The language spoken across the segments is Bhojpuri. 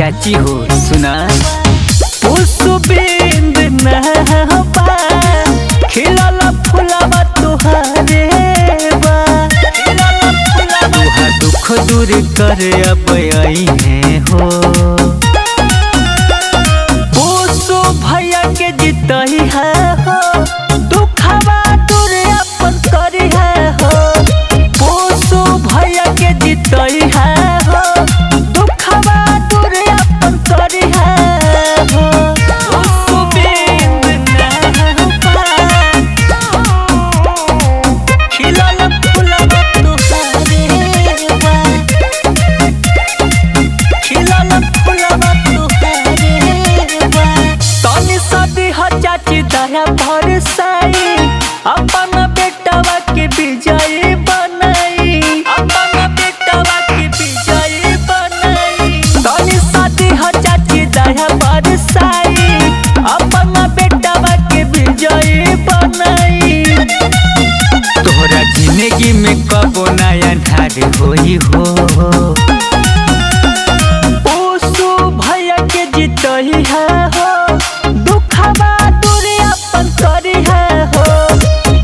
चाची हो सुना पुष्पिंद नहबा खिलल फुलवा तुहारे बा तुहार दुख दूर कर अब आई है हो पुष्प भैया के जीतही है हो दुखवा दूर अपन करी है हो पुष्प भैया के जीतही है हो दुखवा दूर अपन करी है हो पुष्पिंद नहबा खिलल फुलवा तुहारे बा खिलल फुलवा तुहारे बा तनी सदी हो चाची दया भरसाई अपन बेटवा के विजयी बनाई अपन बेटवा के विजयी बनाई तनी सदी हो चाची दया भरसाई अपन बेटवा के विजयी बनाई तोहरा जिंदगी में कबो नया ढाल होई हो पुष्प भैया के जीतही है हो दुखवा दूर अपन करी है हो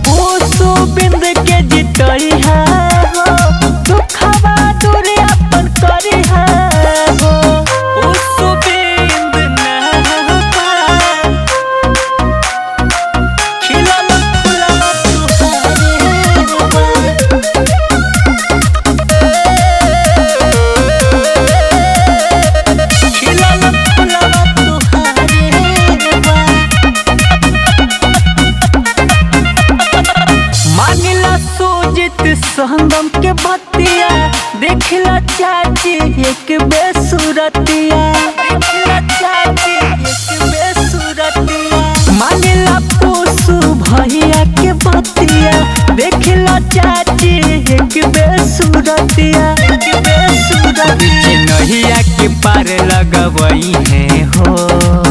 पुष्पिंद के जीतही है हो दुखवा दूर अपन करी है हो पुष्पिंद नहबा खिलल फुलवा तुहारे बा खिलल फुलवा तुहारे बा मानिला सोजित संगम के बतिया देखला चाची एक बेसुरतिया देखला चाची एक बेसुरतिया मानिला पुष्प भैया के बतिया देखला चाची एक बेसुरतिया एक बेसुरतिया नहिया के पार लगवई है हो